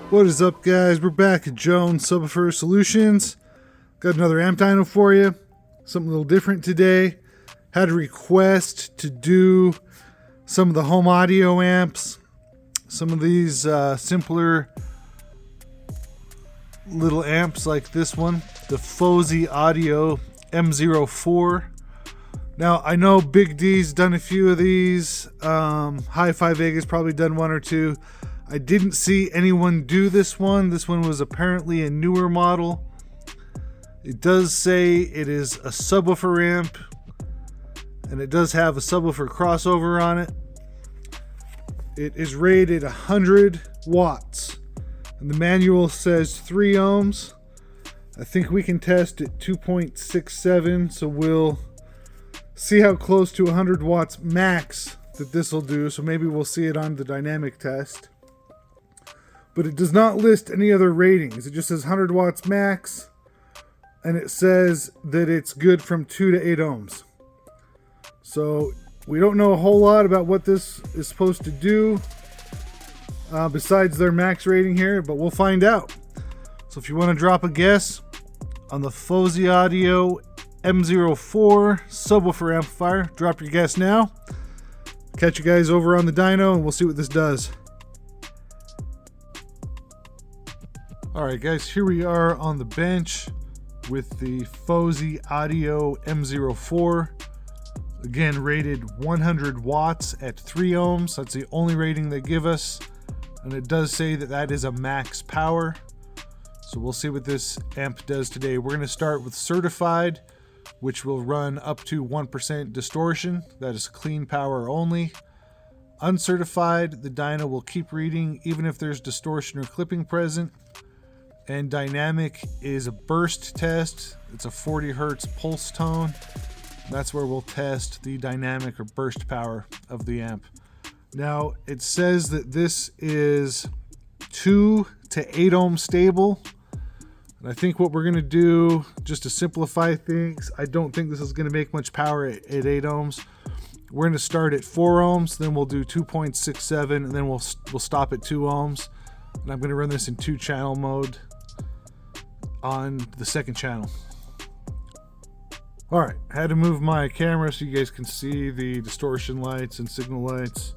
What is up, guys? We're back at Jones Subwoofer Solutions. Got another amp dyno for you. Something a little different today. Had a request to do some of the home audio amps. Some of these simpler little amps like this one. The Fosi Audio M04. Now, I know Big D's done a few of these. Hi-Fi Vega's probably done one or two. I didn't see anyone do this one. This one was apparently a newer model. It does say it is a subwoofer amp, and it does have a subwoofer crossover on it. It is rated 100 watts, and the manual says 3 ohms. I think we can test at 2.67, so we'll see how close to 100 watts max that this will do. So maybe we'll see it on the dynamic test. But it does not list any other ratings. It just says 100 watts max, and it says that it's good from 2 to 8 ohms. So we don't know a whole lot about what this is supposed to do besides their max rating here, but we'll find out. So if you want to drop a guess on the Fosi Audio M04 subwoofer amplifier, drop your guess now. Catch you guys over on the dyno, and we'll see what this does. Alright guys, here we are on the bench with the Fosi Audio M04. Again, rated 100 watts at 3 ohms. That's the only rating they give us. And it does say that that is a max power. So we'll see what this amp does today. We're going to start with certified, which will run up to 1% distortion. That is clean power only. Uncertified, the dyno will keep reading even if there's distortion or clipping present. And dynamic is a burst test. It's a 40 hertz pulse tone. That's where we'll test the dynamic or burst power of the amp. Now, it says that this is 2 to 8 ohm stable. And I think what we're going to do, just to simplify things, I don't think this is going to make much power at 8 ohms. We're going to start at 4 ohms, then we'll do 2.67, and then we'll stop at 2 ohms. And I'm going to run this in 2-channel mode on the second channel. Alright, I had to move my camera so you guys can see the distortion lights and signal lights.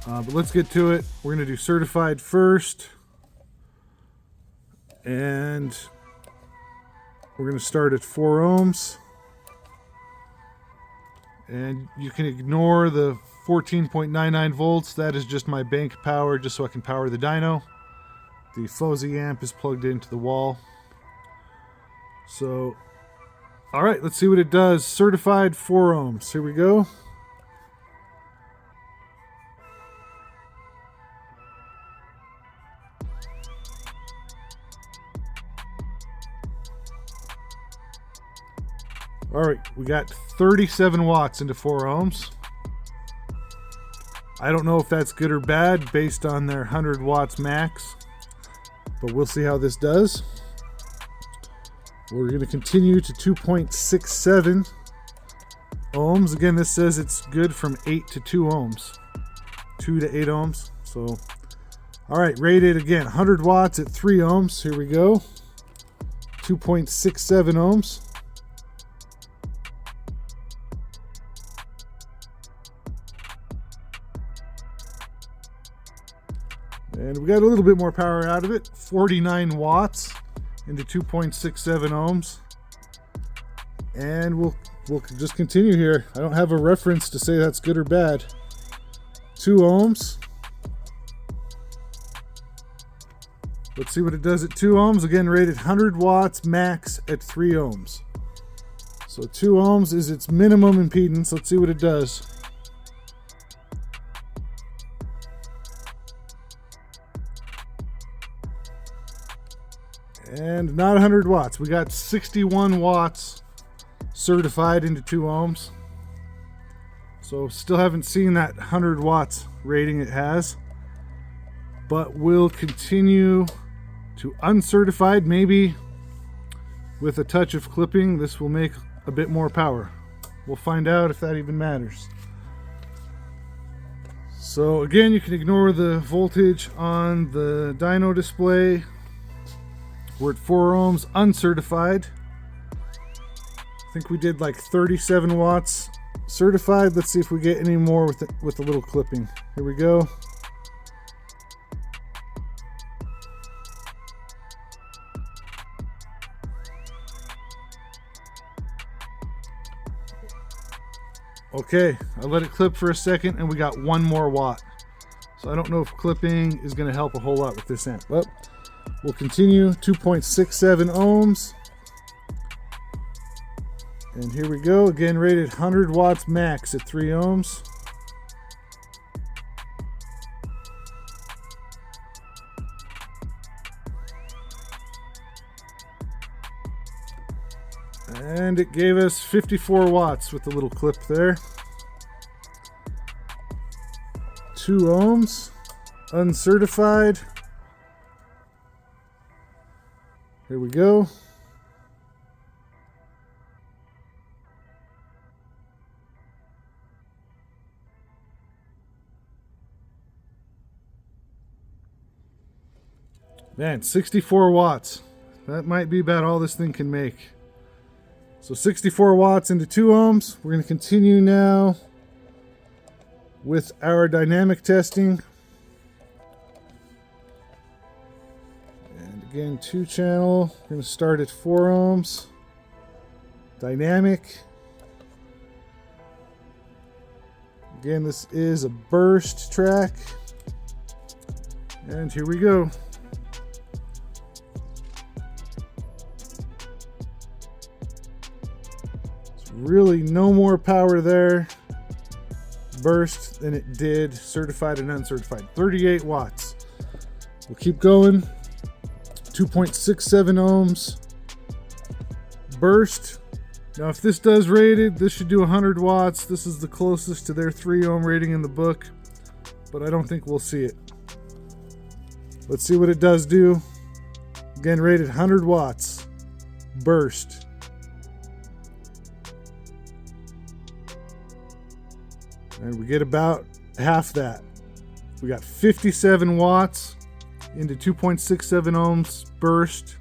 But let's get to it. We're going to do certified first. And we're going to start at 4 ohms. And you can ignore the 14.99 volts. That is just my bank power, just so I can power the dyno. The Fosi amp is plugged into the wall. So, alright, let's see what it does. Certified 4 ohms. Here we go. Alright, we got 37 watts into 4 ohms. I don't know if that's good or bad based on their 100 watts max, but we'll see how this does. We're going to continue to 2.67 ohms. Again, this says it's good from 8 to 2 ohms. 2 to 8 ohms. So, alright, rated again 100 watts at 3 ohms. Here we go. 2.67 ohms. And we got a little bit more power out of it. 49 watts into 2.67 ohms. And we'll just continue here. I don't have a reference to say that's good or bad. 2 ohms. Let's see what it does at 2 ohms. Again, rated 100 watts max at 3 ohms. So 2 ohms is its minimum impedance. Let's see what it does. And not 100 watts. We got 61 watts certified into 2 ohms. So still haven't seen that 100 watts rating it has. But we'll continue to uncertified. Maybe with a touch of clipping, this will make a bit more power. We'll find out if that even matters. So again, you can ignore the voltage on the dyno display. We're at 4 ohms uncertified. I think we did like 37 watts certified. Let's see if we get any more with a little clipping. Here we go. Okay, I let it clip for a second and we got 1 more watt. So I don't know if clipping is going to help a whole lot with this amp, but we'll continue. 2.67 ohms. And here we go, again rated 100 watts max at 3 ohms. And it gave us 54 watts with the little clip there. 2 ohms, uncertified. Here we go. Man, 64 watts. That might be about all this thing can make. So 64 watts into 2 ohms. We're going to continue now with our dynamic testing. And again, 2 channel. We're going to start at 4 ohms. Dynamic. Again, this is a burst track. And here we go. Really no more power there burst than it did certified and uncertified. 38 watts. We'll keep going. 2.67 ohms burst. Now if this does rated, this should do 100 watts. This is the closest to their 3 ohm rating in the book, but I don't think we'll see it. Let's see what it does do. Again, rated 100 watts burst. And we get about half that. We got 57 watts into 2.67 ohms burst.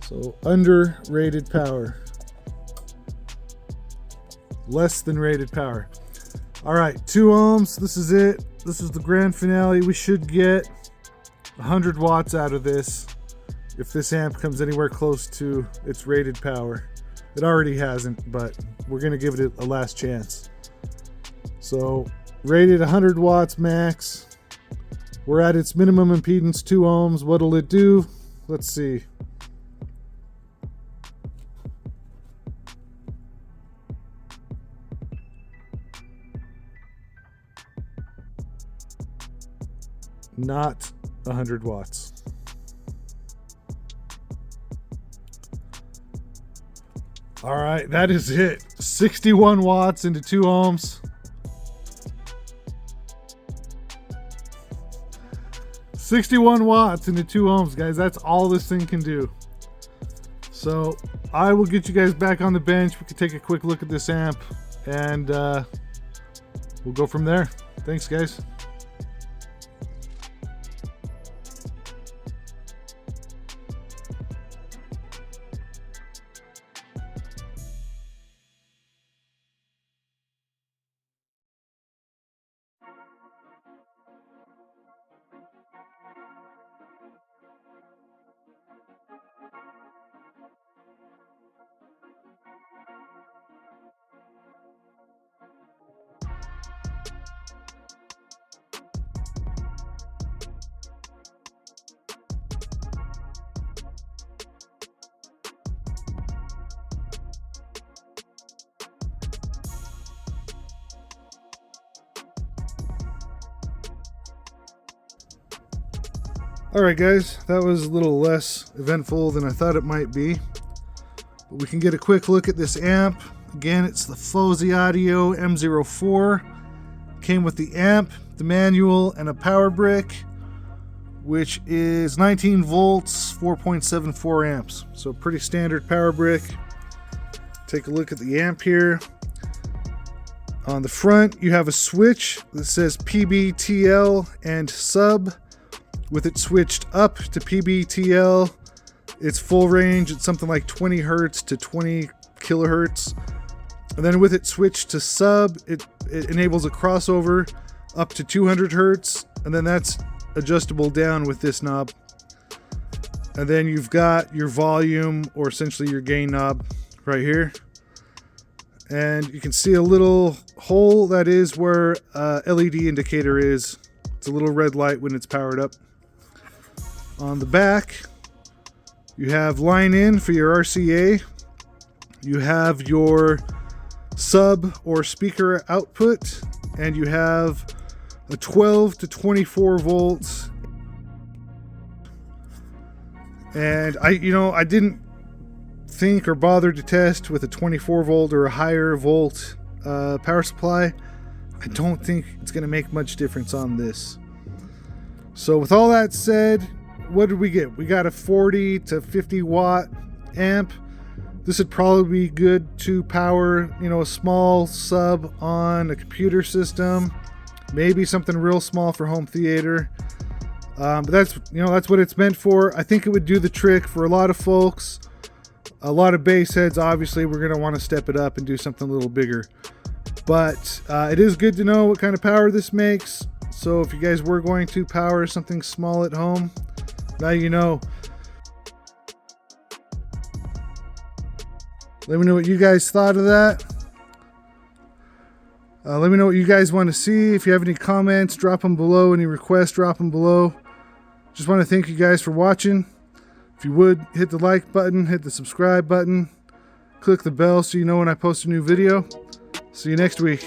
So under rated power. Less than rated power. All right, 2 ohms. This is it. This is the grand finale. We should get 100 watts out of this if this amp comes anywhere close to its rated power. It already hasn't, but we're going to give it a last chance. So, rated 100 watts max. We're at its minimum impedance, 2 ohms. What'll it do? Let's see. Not 100 watts. All right, that is it. 61 watts into 2 ohms. 61 watts into 2 ohms, guys. That's all this thing can do. So I will get you guys back on the bench. We can take a quick look at this amp and we'll go from there. Thanks, guys. Alright guys, that was a little less eventful than I thought it might be. But we can get a quick look at this amp. Again, it's the Fosi Audio M04. Came with the amp, the manual, and a power brick, which is 19 volts, 4.74 amps. So pretty standard power brick. Take a look at the amp here. On the front, you have a switch that says PBTL and sub. With it switched up to PBTL, it's full range. It's something like 20 hertz to 20 kilohertz. And then with it switched to sub, it enables a crossover up to 200 hertz. And then that's adjustable down with this knob. And then you've got your volume, or essentially your gain knob right here. And you can see a little hole, that is where LED indicator is. It's a little red light when it's powered up. On the back, you have line in for your RCA. You have your sub or speaker output, and you have a 12 to 24 volts. And I didn't think or bother to test with a 24 volt or a higher volt power supply. I don't think it's going to make much difference on this. So with all that said, what did we get? We got a 40 to 50 watt amp. This would probably be good to power, a small sub on a computer system, maybe something real small for home theater. But that's what it's meant for. I think it would do the trick for a lot of folks. A lot of bass heads, obviously, we're going to want to step it up and do something a little bigger. But it is good to know what kind of power this makes. So if you guys were going to power something small at home, now you know. Let me know what you guys thought of that. Let me know what you guys want to see. If you have any comments, drop them below. Any requests, drop them below. Just want to thank you guys for watching. If you would, hit the like button, hit the subscribe button, click the bell so you know when I post a new video. See you next week.